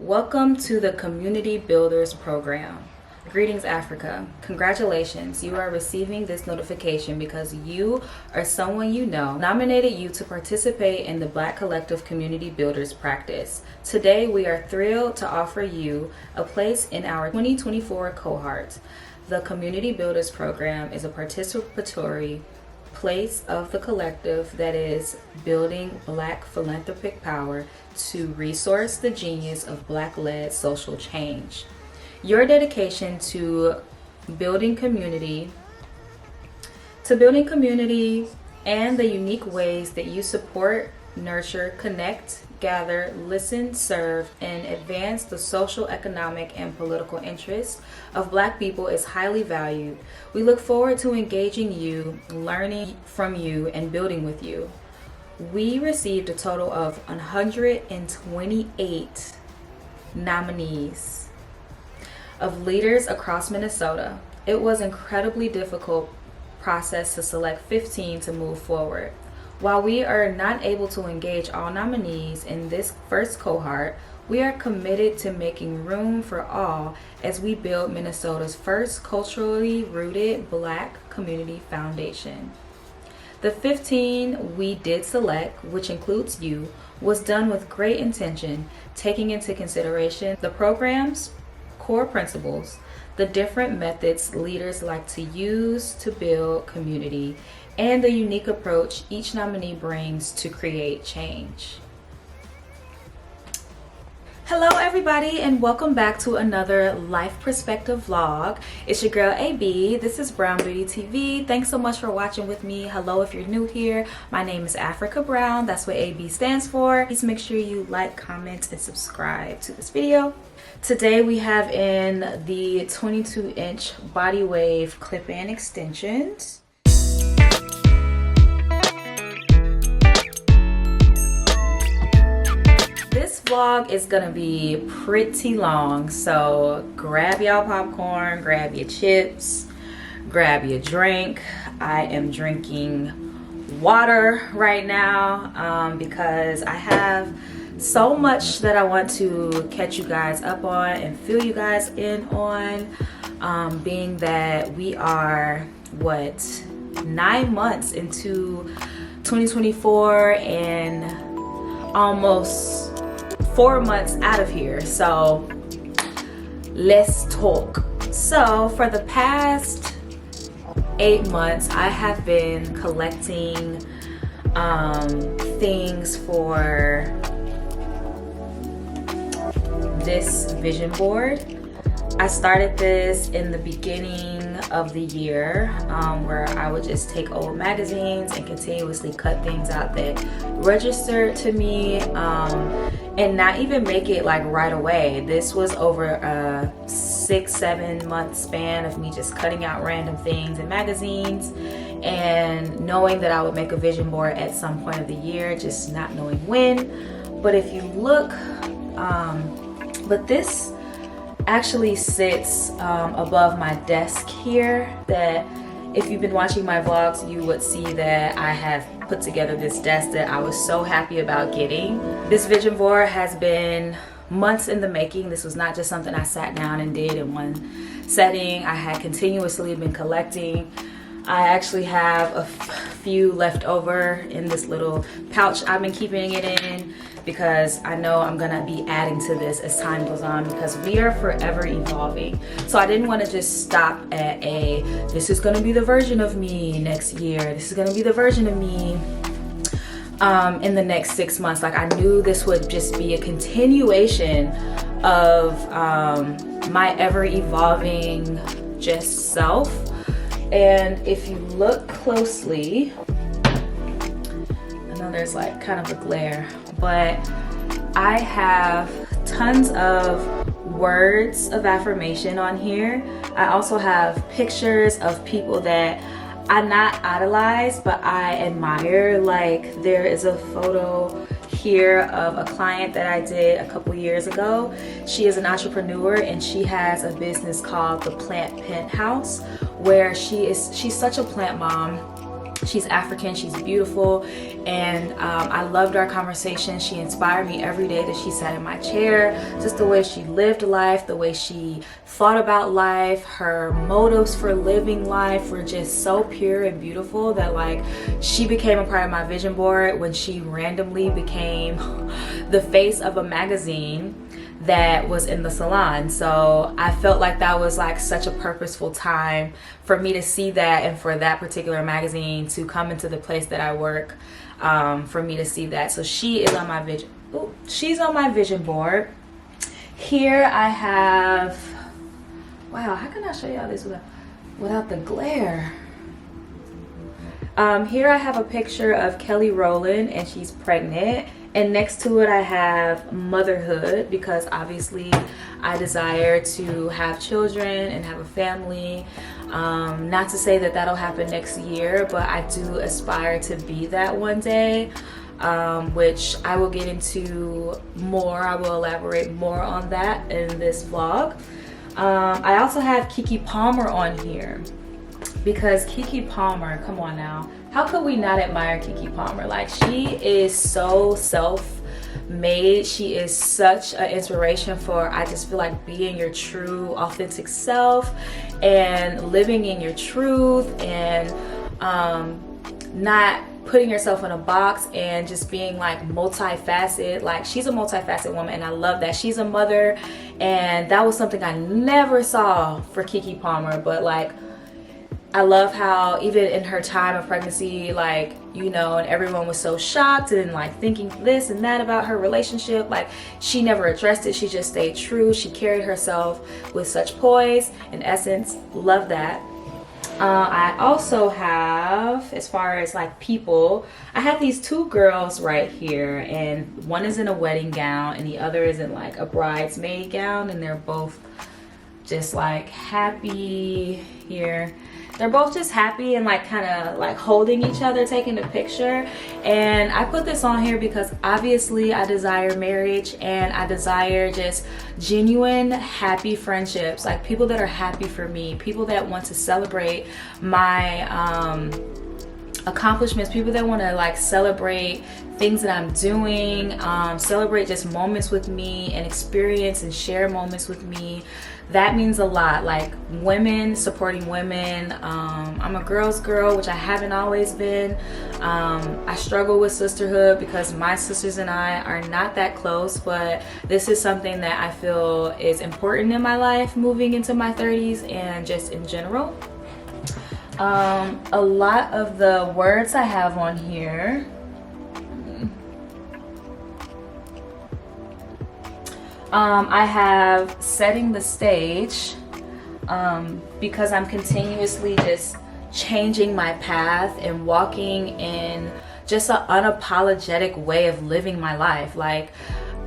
Welcome to the Community Builders Program. Greetings, Africa. Congratulations, you are receiving this notification because you or someone you know nominated you to participate in the Black Collective Community Builders practice. Today, we are thrilled to offer you a place in our 2024 cohort. The Community Builders Program is a participatory place of the collective that is building Black philanthropic power to resource the genius of Black-led social change. Your dedication to building community, and the unique ways that you support, nurture, connect, gather, listen, serve, and advance the social, economic, and political interests of Black people is highly valued. We look forward to engaging you, learning from you, and building with you. We received a total of 128 nominees of leaders across Minnesota. It was an incredibly difficult process to select 15 to move forward. While we are not able to engage all nominees in this first cohort, we are committed to making room for all as we build Minnesota's first culturally rooted Black community foundation. The 15 we did select, which includes you, was done with great intention, taking into consideration the program's core principles, the different methods leaders like to use to build community, and the unique approach each nominee brings to create change. Hello everybody, and welcome back to another Life Perspective vlog. It's your girl AB. This is Brown Beauty TV. Thanks so much for watching with me. Hello if you're new here. My name is Africa Brown. That's what AB stands for. Please make sure you like, comment, and subscribe to this video. Today we have in the 22-inch Body Wave clip-in extensions. This vlog is gonna be pretty long, so grab y'all popcorn, grab your chips, grab your drink. I am drinking water right now because I have so much that I want to catch you guys up on and fill you guys in on, being that we are 9 months into 2024 and almost 4 months out of here. So let's talk. So for the past 8 months I have been collecting things for this vision board. I started this in the beginning of the year, where I would just take old magazines and continuously cut things out that registered to me, and not even make it like right away. This was over a 6-7 month span of me just cutting out random things in magazines and knowing that I would make a vision board at some point of the year, just not knowing when. But if you look, but this actually sits above my desk here, that if you've been watching my vlogs you would see that I have put together this desk that I was so happy about getting. This vision board has been months in the making. This was not just something I sat down and did in one setting. I had continuously been collecting. I actually have a few left over in this little pouch I've been keeping it in, because I know I'm gonna be adding to this as time goes on, because we are forever evolving. So I didn't want to just stop at this is gonna be the version of me next year, this is gonna be the version of me in the next 6 months. Like, I knew this would just be a continuation of my ever evolving just self. And if you look closely, I know there's like kind of a glare, but I have tons of words of affirmation on here. I also have pictures of people that I not idolize, but I admire. Like, there is a photo here of a client that I did a couple years ago. She is an entrepreneur and she has a business called the Plant Penthouse, where she's such a plant mom. She's African, she's beautiful, and I loved our conversation. She inspired me every day that she sat in my chair, just the way she lived life, the way she thought about life. Her motives for living life were just so pure and beautiful that like she became a part of my vision board when she randomly became the face of a magazine that was in the salon. So I felt like that was like such a purposeful time for me to see that, and for that particular magazine to come into the place that I work, for me to see that. So she is on my vision. Ooh, she's on my vision board. Here I have, wow, how can I show y'all this without the glare? Here I have a picture of Kelly Rowland, and she's pregnant. And next to it I have motherhood, because obviously I desire to have children and have a family. Not to say that that'll happen next year, but I do aspire to be that one day, which I will get into more. I will elaborate more on that in this vlog. I also have Keke Palmer on here, because Keke Palmer, come on now, how could we not admire Keke Palmer? Like, she is so self-made. She is such an inspiration for, I just feel like, being your true authentic self and living in your truth, and not putting yourself in a box, and just being like multifaceted. Like, she's a multifaceted woman, and I love that. She's a mother, and that was something I never saw for Keke Palmer. But like, I love how even in her time of pregnancy, like, you know, and everyone was so shocked and like thinking this and that about her relationship, like, she never addressed it. She just stayed true. She carried herself with such poise and essence. Love that. I also have, as far as like people, I have these two girls right here, and one is in a wedding gown and the other is in like a bridesmaid gown, and they're both just like happy here. They're both just happy and like kind of like holding each other, taking a picture. And I put this on here because obviously I desire marriage, and I desire just genuine happy friendships, like people that are happy for me, people that want to celebrate my accomplishments, people that want to like celebrate things that I'm doing, celebrate just moments with me and experience and share moments with me. That means a lot. Like, women supporting women. I'm a girl's girl, which I haven't always been. I struggle with sisterhood because my sisters and I are not that close, but this is something that I feel is important in my life moving into my 30s and just in general. A lot of the words I have on here, I have setting the stage, because I'm continuously just changing my path and walking in just an unapologetic way of living my life. Like,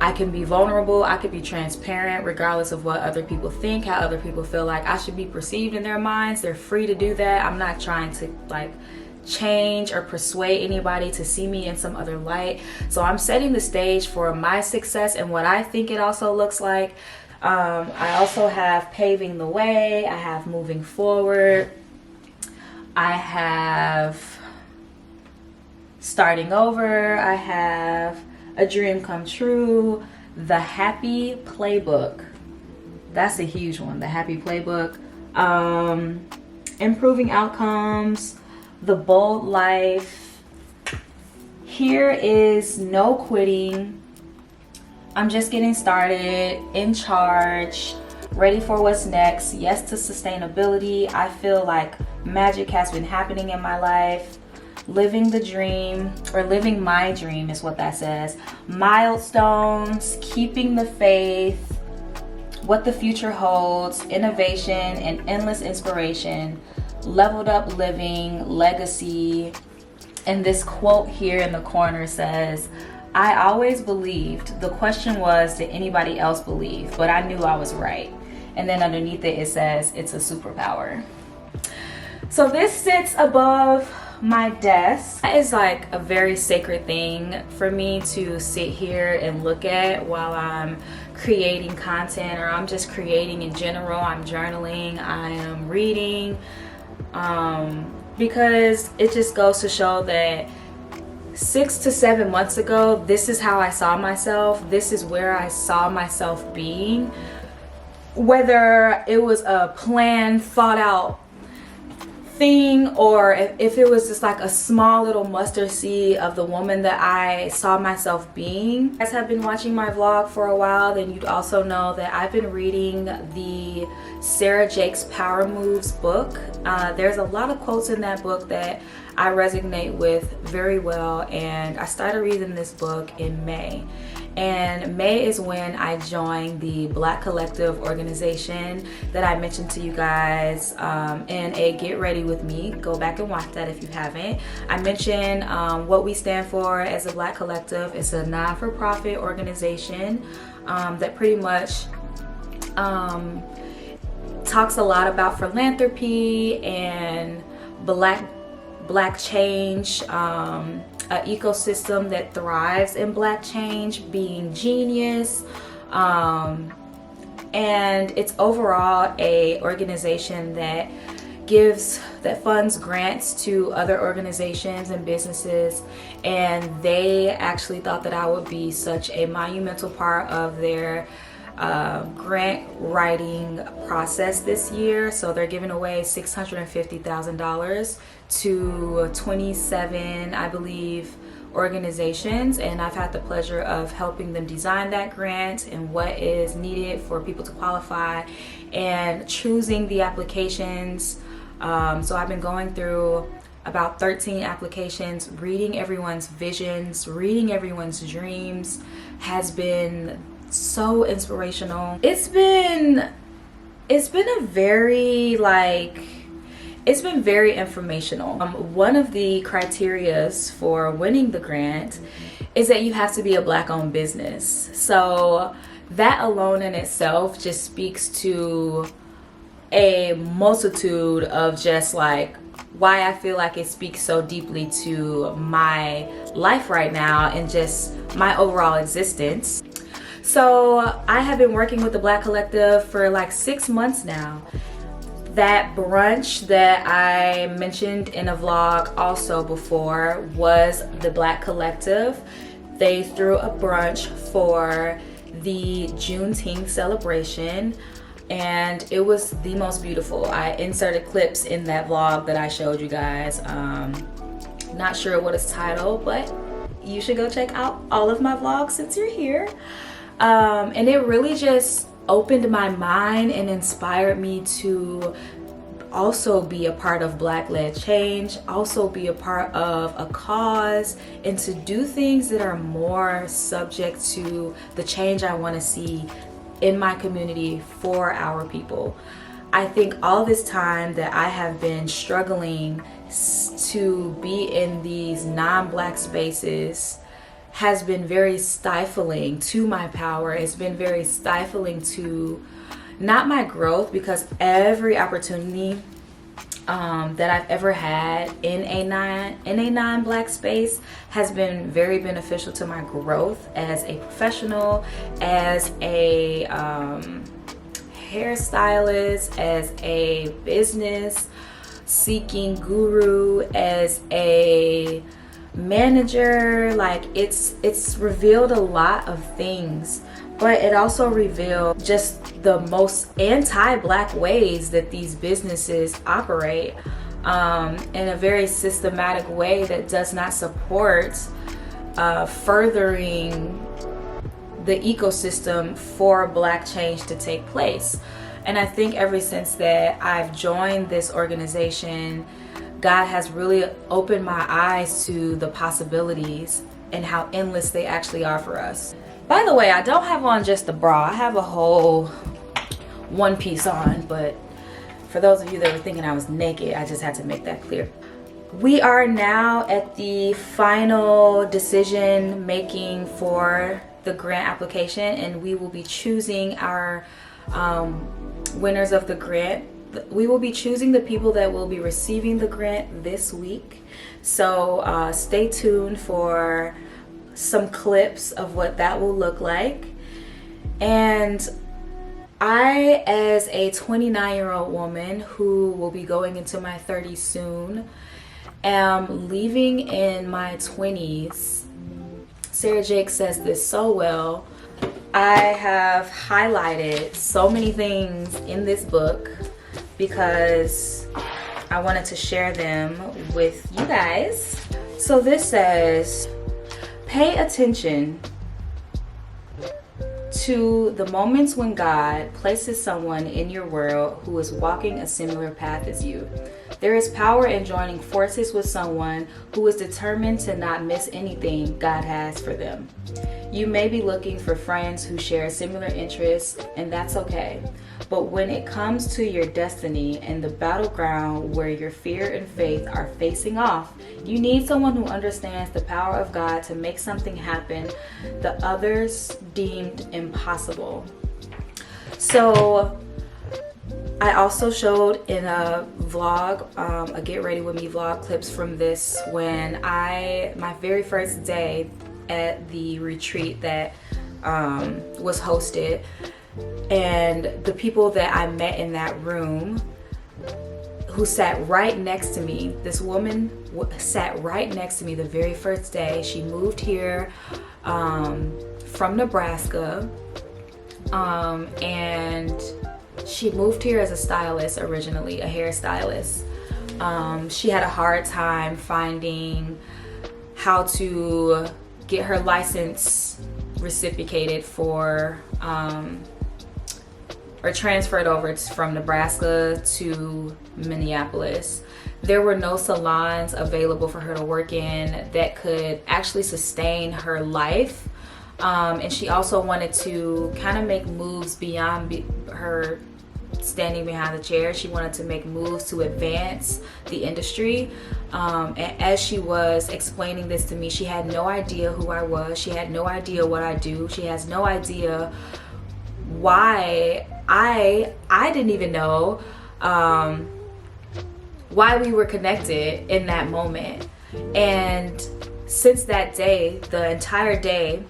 I can be vulnerable, I could be transparent regardless of what other people think, how other people feel like I should be perceived in their minds. They're free to do that. I'm not trying to like change or persuade anybody to see me in some other light. So I'm setting the stage for my success and what I think it also looks like. I also have paving the way, I have moving forward, I have starting over, I have a dream come true, the happy playbook. That's a huge one, the happy playbook. Improving outcomes, the bold life. Here is no quitting. I'm just getting started, in charge, ready for what's next. Yes to sustainability. I feel like magic has been happening in my life. Living the dream, or living my dream is what that says. Milestones, keeping the faith, what the future holds, innovation and endless inspiration, leveled up living, legacy. And this quote here in the corner says, I always believed. The question was, did anybody else believe? But I knew I was right. And then underneath it, it says, it's a superpower. So this sits above my desk. That is like a very sacred thing for me to sit here and look at while I'm creating content, or I'm just creating in general. I'm journaling, I am reading. because it just goes to show that 6 to 7 months ago, this is how I saw myself. This is where I saw myself being. Whether it was a planned, thought out thing, or if it was just like a small little mustard seed of the woman that I saw myself being. If you guys have been watching my vlog for a while, then you'd also know that I've been reading the Sarah Jakes Power Moves book. There's a lot of quotes in that book that I resonate with very well, and I started reading this book in May. And May is when I joined the Black Collective organization that I mentioned to you guys in a Get Ready With Me. Go back and watch that if you haven't. I mentioned what we stand for as a Black Collective. It's a non-for-profit organization that pretty much talks a lot about philanthropy and black change, an ecosystem that thrives in Black change, being genius, and it's overall a organization that funds grants to other organizations and businesses, and they actually thought that I would be such a monumental part of their grant writing process this year. So they're giving away $650,000 to 27, I believe, organizations, and I've had the pleasure of helping them design that grant and what is needed for people to qualify and choosing the applications. So I've been going through about 13 applications. Reading everyone's visions, reading everyone's dreams has been so inspirational. It's been very informational. One of the criterias for winning the grant is that you have to be a Black-owned business. So that alone in itself just speaks to a multitude of just like why I feel like it speaks so deeply to my life right now and just my overall existence. So I have been working with the Black Collective for like 6 months now. That brunch that I mentioned in a vlog also before was the Black Collective. They threw a brunch for the Juneteenth celebration, and it was the most beautiful. I inserted clips in that vlog that I showed you guys. Not sure what it's titled, but you should go check out all of my vlogs since you're here. And it really just opened my mind and inspired me to also be a part of Black-led change, also be a part of a cause, and to do things that are more subject to the change I want to see in my community for our people. I think all this time that I have been struggling to be in these non-Black spaces has been very stifling to my power. It's been very stifling to not my growth, because every opportunity that I've ever had in a non-Black space has been very beneficial to my growth as a professional, as a hairstylist, as a business seeking guru, as a manager. Like it's revealed a lot of things, but it also revealed just the most anti-Black ways that these businesses operate in a very systematic way that does not support furthering the ecosystem for Black change to take place. And I think ever since that I've joined this organization, God has really opened my eyes to the possibilities and how endless they actually are for us. By the way, I don't have on just the bra. I have a whole one piece on, but for those of you that were thinking I was naked, I just had to make that clear. We are now at the final decision making for the grant application, and we will be choosing our winners of the grant. We will be choosing the people that will be receiving the grant this week. So stay tuned for some clips of what that will look like. And I, as a 29-year-old woman who will be going into my 30s soon, am leaving in my 20s. Sarah Jake says this so well. I have highlighted so many things in this book because I wanted to share them with you guys. So this says, pay attention to the moments when God places someone in your world who is walking a similar path as you. There is power in joining forces with someone who is determined to not miss anything God has for them. You may be looking for friends who share similar interests, and that's okay. But when it comes to your destiny and the battleground where your fear and faith are facing off, you need someone who understands the power of God to make something happen the others deemed impossible. So I also showed in a vlog, a Get Ready With Me vlog, clips from this when my very first day at the retreat that was hosted, and the people that I met in that room who sat right next to me. This woman sat right next to me the very first day. She moved here from Nebraska, and she moved here as a stylist originally, a hairstylist. She had a hard time finding how to get her license reciprocated for or transferred over from Nebraska to Minneapolis. There were no salons available for her to work in that could actually sustain her life. And she also wanted to kind of make moves beyond her standing behind the chair. She wanted to make moves to advance the industry. And as she was explaining this to me, she had no idea who I was. She had no idea what I do. She has no idea why I didn't even know why we were connected in that moment. And since that day, the entire day,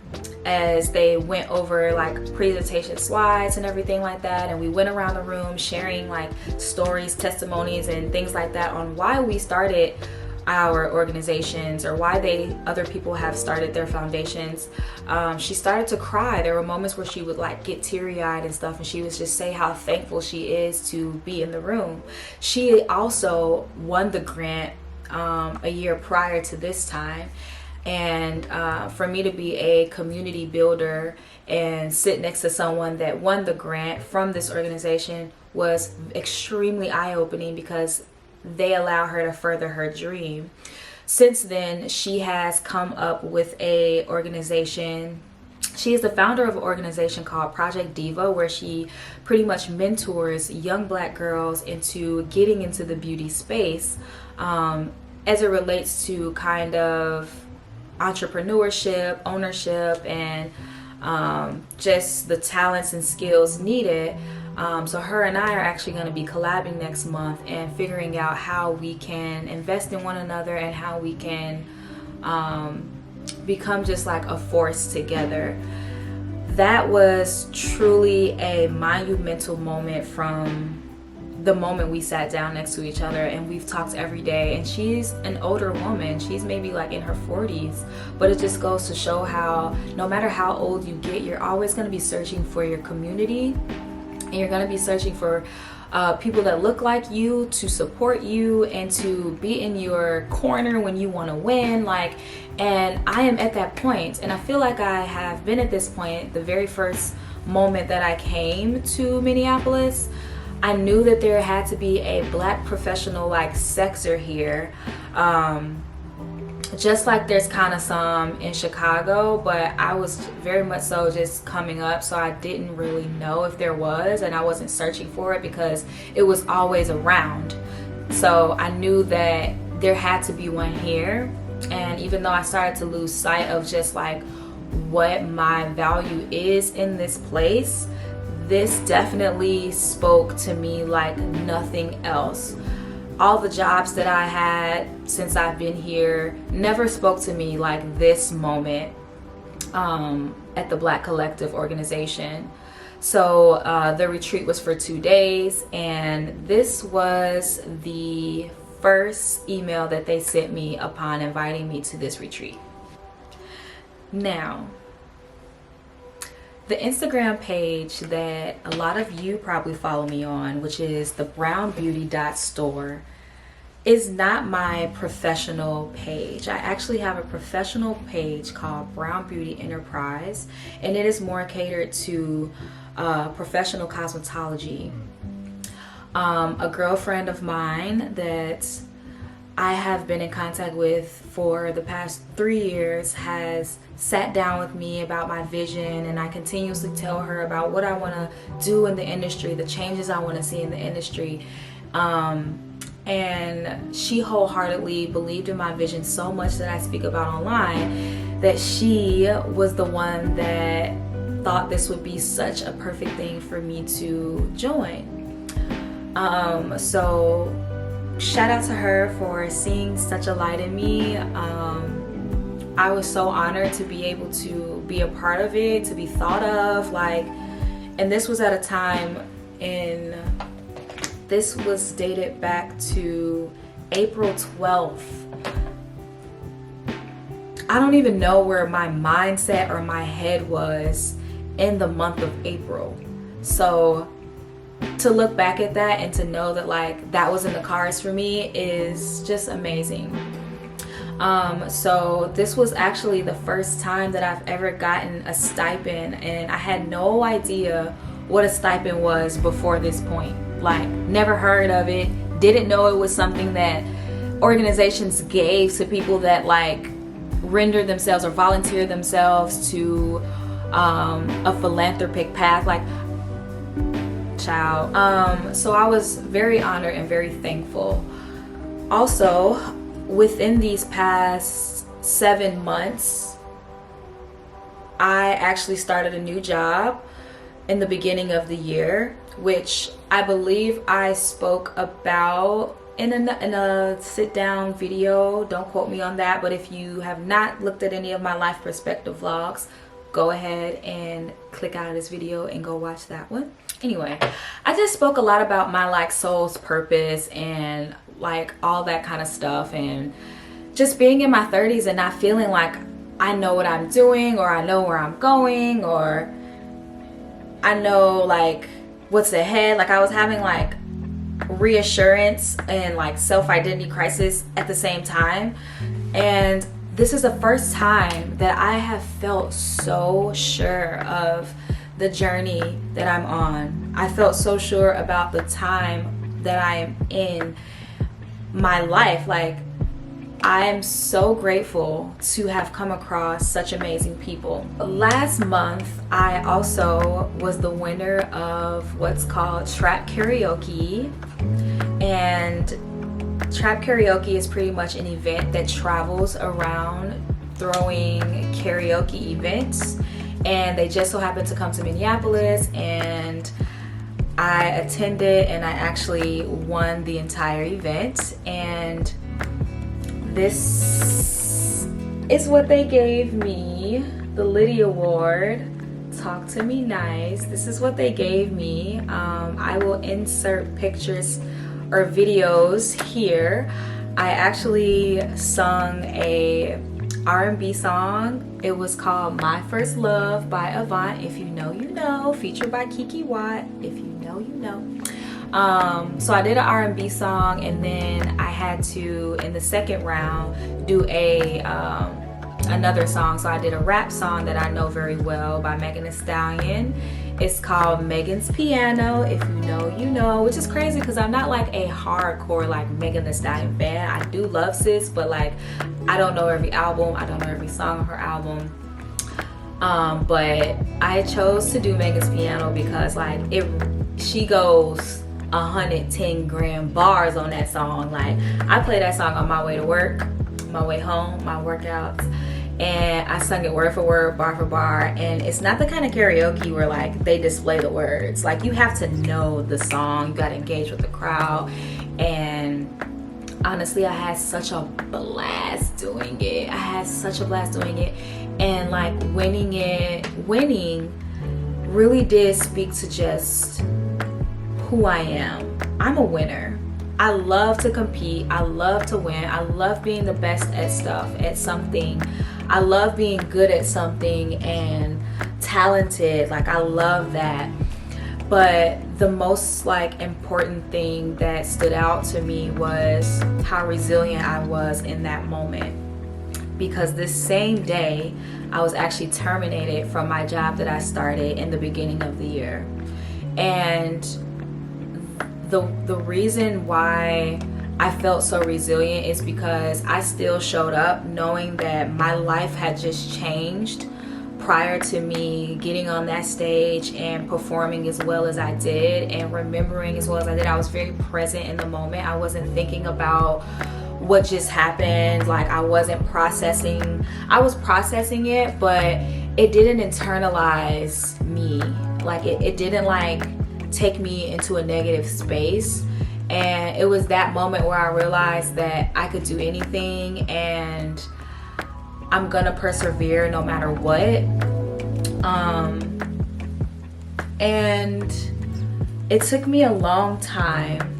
as they went over like presentation slides and everything like that, and we went around the room sharing like stories, testimonies, and things like that on why we started our organizations or why other people have started their foundations. She started to cry. There were moments where she would like get teary-eyed and stuff, and she would just say how thankful she is to be in the room. She also won the grant a year prior to this time. And for me to be a community builder and sit next to someone that won the grant from this organization was extremely eye-opening because they allow her to further her dream. Since then, she has come up with a organization. She is the founder of an organization called Project Diva, where she pretty much mentors young Black girls into getting into the beauty space as it relates to kind of entrepreneurship, ownership, and just the talents and skills needed. So her and I are actually going to be collabing next month and figuring out how we can invest in one another and how we can become just like a force together. That was truly a monumental moment from the moment we sat down next to each other, and we've talked every day. And she's an older woman. She's maybe like in her 40s, but it just goes to show how no matter how old you get, you're always going to be searching for your community, and you're going to be searching for people that look like you to support you and to be in your corner when you want to win. And I am at that point, and I feel like I have been at this point the very first moment that I came to Minneapolis. I knew that there had to be a Black professional like sector here, just like there's kind of some in Chicago, but I was very much so just coming up, so I didn't really know if there was, and I wasn't searching for it because it was always around. So I knew that there had to be one here. And even though I started to lose sight of just like what my value is in this place, this definitely spoke to me like nothing else. All the jobs that I had since I've been here never spoke to me like this moment at the Black Collective organization. So the retreat was for 2 days, and this was the first email that they sent me upon inviting me to this retreat. Now, the Instagram page that a lot of you probably follow me on, which is the brownbeauty.store, is not my professional page. I actually have a professional page called Brown Beauty Enterprise, and it is more catered to professional cosmetology. A girlfriend of mine that I have been in contact with for the past 3 years has sat down with me about my vision, and I continuously tell her about what I want to do in the industry, the changes I want to see in the industry. And she wholeheartedly believed in my vision so much that I speak about online, that she was the one that thought this would be such a perfect thing for me to join. So shout out to her for seeing such a light in me. I was so honored to be able to be a part of it, to be thought of, and this was at a time this was dated back to April 12th. I don't even know where my mindset or my head was in the month of April. So to look back at that and to know that that was in the cards for me is just amazing. So this was actually the first time that I've ever gotten a stipend, and I had no idea what a stipend was before this point. Never heard of it, didn't know it was something that organizations gave to people that render themselves or volunteer themselves to a philanthropic path, child. So I was very honored and very thankful. Also, within these past 7 months, I actually started a new job in the beginning of the year, which I believe I spoke about in a sit-down video. Don't quote me on that, but if you have not looked at any of my life perspective vlogs, go ahead and click out of this video and go watch that one. Anyway, I just spoke a lot about my soul's purpose and all that kind of stuff, and just being in my 30s and not feeling like I know what I'm doing, or I know where I'm going, or I know what's ahead. I was having reassurance and self-identity crisis at the same time. And this is the first time that I have felt so sure of the journey that I'm on. I felt so sure about the time that I am in my life. I am so grateful to have come across such amazing people. Last month, I also was the winner of what's called Trap Karaoke. And Trap Karaoke is pretty much an event that travels around throwing karaoke events. And they just so happened to come to Minneapolis, and I attended, and I actually won the entire event. And this is what they gave me, the Liddy Award. Talk to me nice. This is what they gave me. I will insert pictures or videos here. I actually sung a R&B song. It was called My First Love by Avant. If you know, you know. Featured by Kiki Watt. If you know, you know. So I did an R&B song, and then I had to, in the second round, do another song. So I did a rap song that I know very well by Megan Thee Stallion. It's called Megan's Piano. If you know, you know. Which is crazy because I'm not a hardcore Megan Thee Stallion fan. I do love sis, but I don't know every album. I don't know every song on her album. But I chose to do Megan's Piano because she goes 110 grand bars on that song. I play that song on my way to work, my way home, my workouts, and I sung it word for word, bar for bar. And it's not the kind of karaoke where they display the words. You have to know the song, you gotta engage with the crowd. And honestly, I had such a blast doing it. And winning really did speak to just who I am. I'm a winner. I love to compete. I love to win. I love being the best at something. I love being good at something and talented. Like, I love that. But the most important thing that stood out to me was how resilient I was in that moment. Because this same day, I was actually terminated from my job that I started in the beginning of the year. And the reason why I felt so resilient is because I still showed up knowing that my life had just changed prior to me getting on that stage and performing as well as I did and remembering as well as I did. I was very present in the moment. I wasn't thinking about what just happened. Like, I wasn't processing. I was processing it, but it didn't internalize me. Like, it didn't take me into a negative space. And it was that moment where I realized that I could do anything and I'm gonna persevere no matter what. And it took me a long time.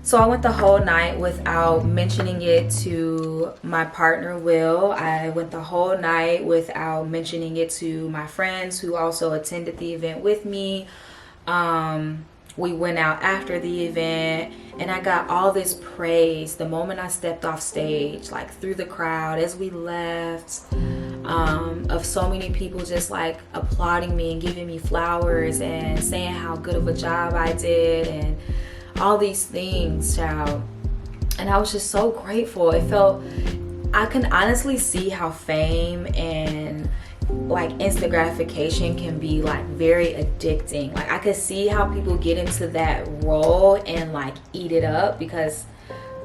So I went the whole night without mentioning it to my partner, Will. I went the whole night without mentioning it to my friends who also attended the event with me. We went out after the event and I got all this praise the moment I stepped off stage, through the crowd as we left, of so many people just applauding me and giving me flowers and saying how good of a job I did and all these things, child. And I was just so grateful. I can honestly see how fame and instant gratification can be very addicting. I could see how people get into that role and eat it up, because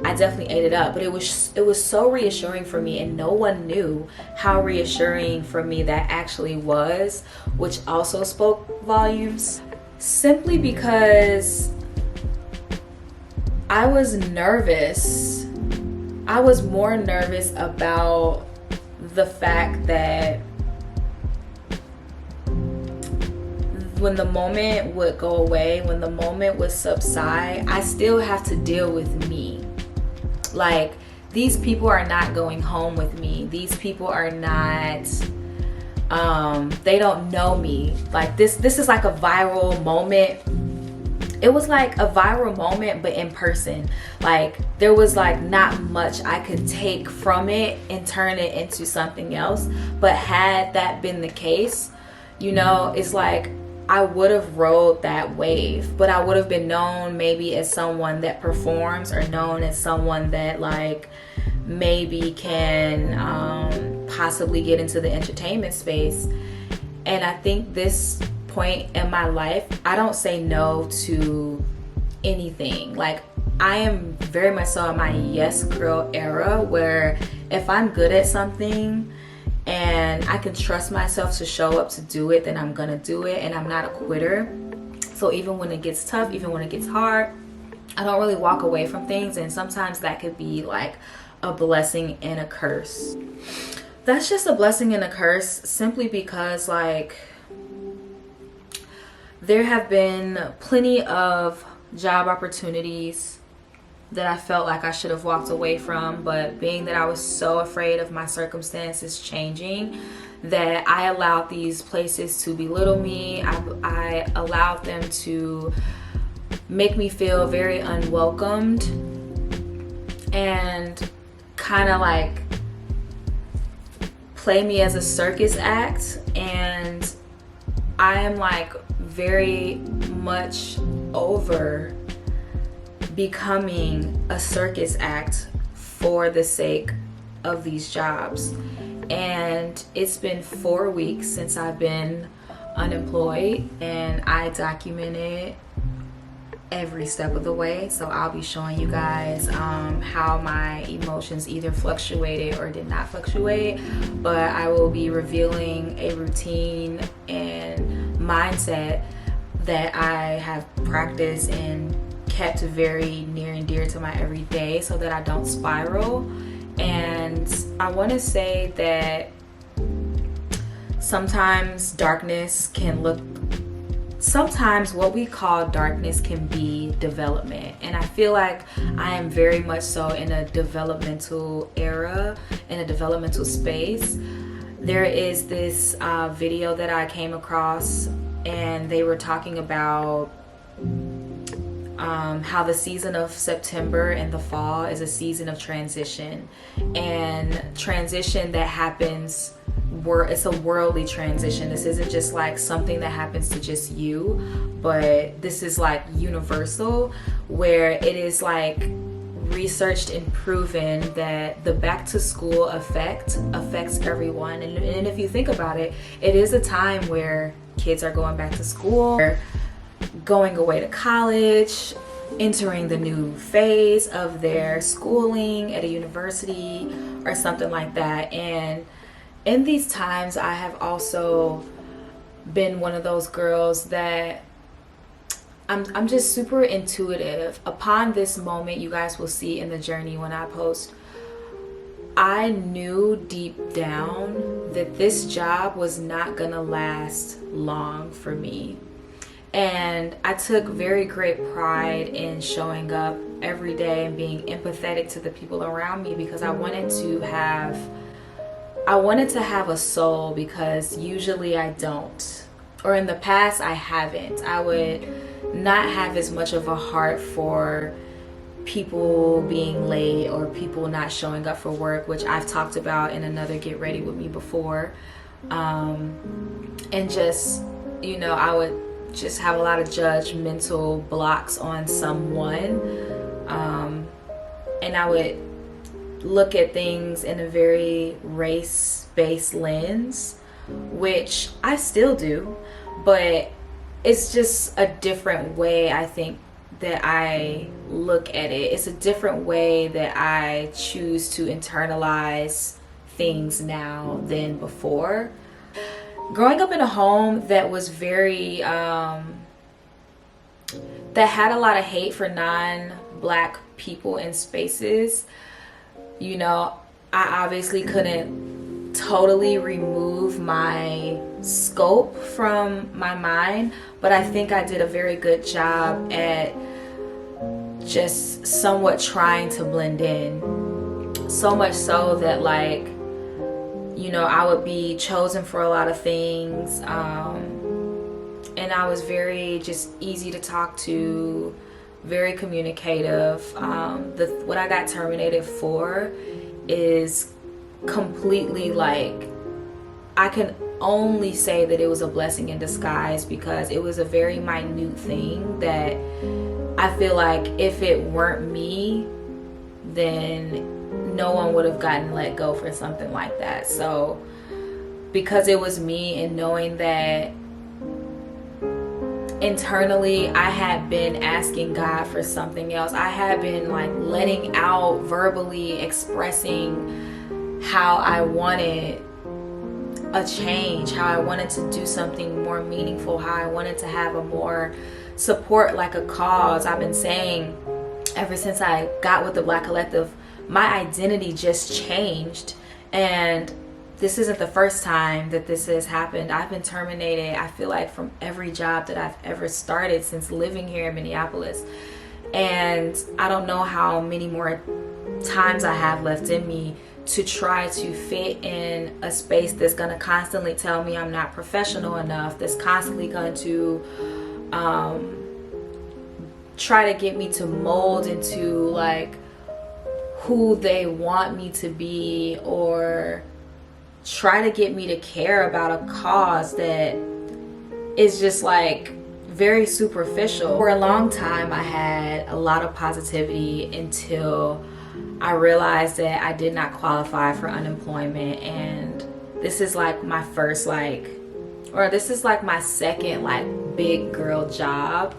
I definitely ate it up. But it was so reassuring for me, and no one knew how reassuring for me that actually was, which also spoke volumes. Simply because I was nervous. I was more nervous about the fact that when the moment would go away, when the moment would subside, I still have to deal with me. These people are not going home with me. These people are not, they don't know me. This is a viral moment. It was a viral moment, but in person. There was not much I could take from it and turn it into something else. But had that been the case, it's I would have rode that wave, but I would have been known maybe as someone that performs, or known as someone that maybe can possibly get into the entertainment space. And I think this point in my life, I don't say no to anything. I am very much so in my yes girl era, where if I'm good at something and I can trust myself to show up to do it, then I'm gonna do it, and I'm not a quitter. So even when it gets tough, even when it gets hard, I don't really walk away from things, and sometimes that could be a blessing and a curse. That's just a blessing and a curse, simply because there have been plenty of job opportunities that I felt I should have walked away from, but being that I was so afraid of my circumstances changing, that I allowed these places to belittle me. I allowed them to make me feel very unwelcomed and kind of play me as a circus act. And I am very much over becoming a circus act for the sake of these jobs. And it's been 4 weeks since I've been unemployed, and I documented every step of the way. So I'll be showing you guys how my emotions either fluctuated or did not fluctuate, but I will be revealing a routine and mindset that I have practiced and kept very near and dear to my everyday, so that I don't spiral. And I want to say that sometimes what we call darkness can be development. And I feel like I am very much so in a developmental era, in a developmental space. There is this video that I came across, and they were talking about how the season of September and the fall is a season of transition, and transition that happens, it's a worldly transition. This isn't just like something that happens to just you, but this is like universal, where it is like researched and proven that the back to school affects everyone. And if you think about it, it is a time where kids are going back to school, going away to college, entering the new phase of their schooling at a university or something like that. And in these times, I have also been one of those girls that I'm just super intuitive. Upon this moment, you guys will see in the journey when I post, I knew deep down that this job was not gonna last long for me. And I took very great pride in showing up every day and being empathetic to the people around me, because I wanted to have a soul, because usually I don't. Or in the past, I haven't. I would not have as much of a heart for people being late or people not showing up for work, which I've talked about in another Get Ready With Me before. And just, I would just have a lot of judgmental blocks on someone. And I would look at things in a very race-based lens, which I still do, but it's just a different way, I think, that I look at it. It's a different way that I choose to internalize things now than before. Growing up in a home that was very, that had a lot of hate for non-Black people in spaces, I obviously couldn't totally remove my scope from my mind, but I think I did a very good job at just somewhat trying to blend in. So much so that I would be chosen for a lot of things, and I was very just easy to talk to, very communicative. What I got terminated for is completely I can only say that it was a blessing in disguise, because it was a very minute thing that I feel like if it weren't me, then no one would have gotten let go for something like that. So because it was me, and knowing that internally I had been asking God for something else, I had been letting out, verbally expressing how I wanted a change, how I wanted to do something more meaningful, how I wanted to have a more support, like a cause. I've been saying ever since I got with the Black Collective, my identity just changed. And this isn't the first time that this has happened. I've been terminated, I feel like, from every job that I've ever started since living here in Minneapolis. And I don't know how many more times I have left in me to try to fit in a space that's going to constantly tell me I'm not professional enough, that's constantly going to try to get me to mold into who they want me to be, or try to get me to care about a cause that is just very superficial. For a long time, I had a lot of positivity until I realized that I did not qualify for unemployment. And this is my first this is my second big girl job.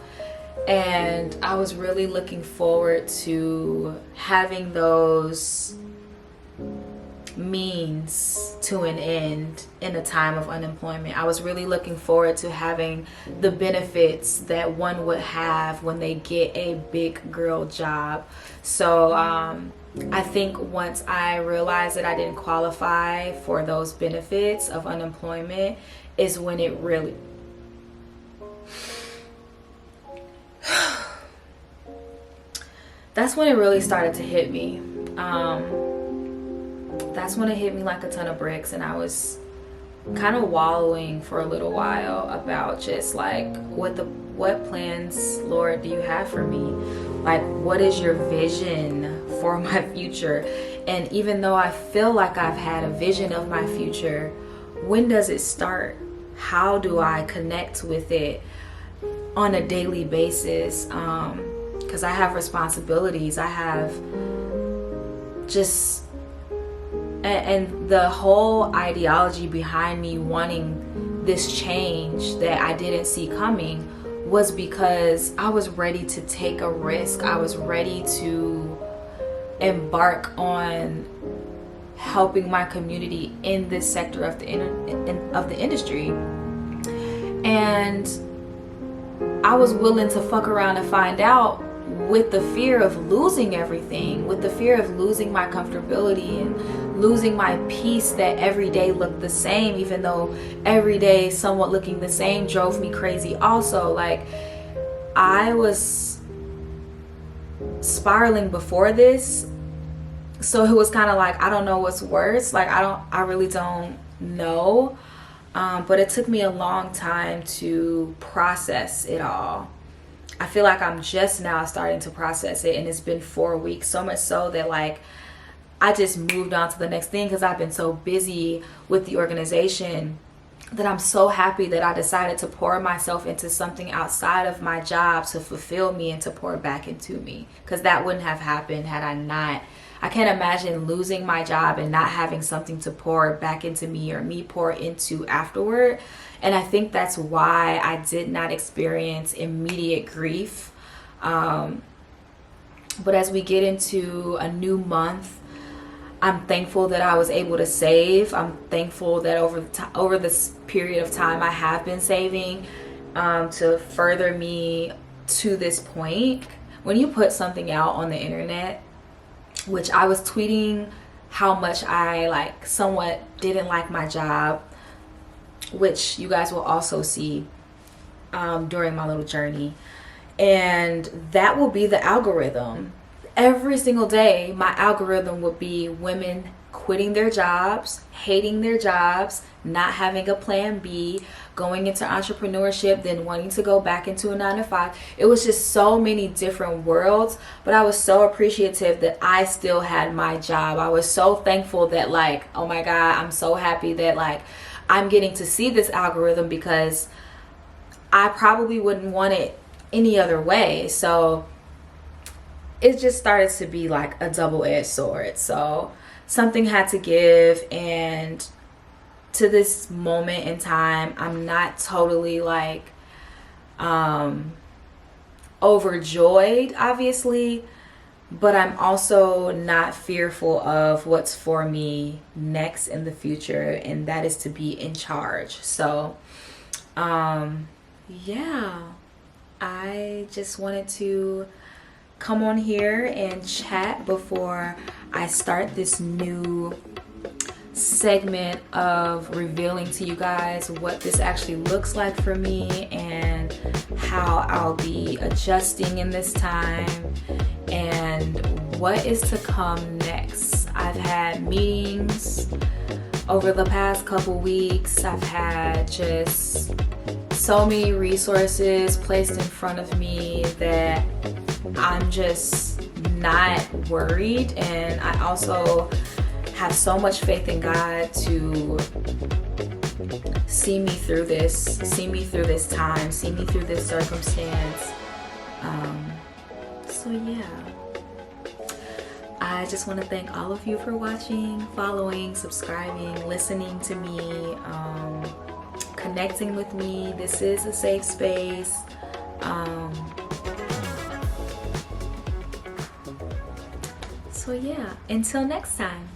And I was really looking forward to having those means to an end in a time of unemployment. I was really looking forward to having the benefits that one would have when they get a big girl job. So I think once I realized that I didn't qualify for those benefits of unemployment is when it really that's when it really started to hit me. That's when it hit me like a ton of bricks, and I was kind of wallowing for a little while about just like what plans, Lord, do you have for me? Like, what is your vision for my future? And even though I feel like I've had a vision of my future, when does it start? How do I connect with it on a daily basis? Because I have responsibilities. I have just, and the whole ideology behind me wanting this change that I didn't see coming was because I was ready to take a risk. I was ready to embark on helping my community in this sector of the industry. And I was willing to fuck around and find out, with the fear of losing everything, with the fear of losing my comfortability and losing my peace that every day looked the same, even though every day somewhat looking the same drove me crazy also. Like, I was spiraling before this, so it was kind of like, I don't know what's worse. Like, I really don't know. But it took me a long time to process it all. I feel like I'm just now starting to process it, and it's been 4 weeks, so much so that like I just moved on to the next thing because I've been so busy with the organization that I'm so happy that I decided to pour myself into something outside of my job to fulfill me and to pour back into me, because that wouldn't have happened had I not. I can't imagine losing my job and not having something to pour back into me or me pour into afterward. And I think that's why I did not experience immediate grief. But as we get into a new month, I'm thankful that I was able to save. I'm thankful that over this period of time I have been saving to further me to this point. When you put something out on the internet, which I was tweeting how much I like somewhat didn't like my job, which you guys will also see during my little journey, and that will be the algorithm. Every single day my algorithm would be women quitting their jobs, hating their jobs, not having a plan B, going into entrepreneurship, then wanting to go back into a 9-to-5. It was just so many different worlds, but I was so appreciative that I still had my job. I was so thankful that like, oh my God, I'm so happy that like I'm getting to see this algorithm, because I probably wouldn't want it any other way. So it just started to be like a double-edged sword. So something had to give, and to this moment in time, I'm not totally like overjoyed, obviously, but I'm also not fearful of what's for me next in the future, and that is to be in charge. So yeah, I just wanted to come on here and chat before I start this new segment of revealing to you guys what this actually looks like for me and how I'll be adjusting in this time and what is to come next. I've had meetings over the past couple weeks. I've had just so many resources placed in front of me that I'm just not worried, and I also have so much faith in God to see me through this time, see me through this circumstance. So yeah, I just want to thank all of you for watching, following, subscribing, listening to me, connecting with me. This is a safe space. So yeah, until next time.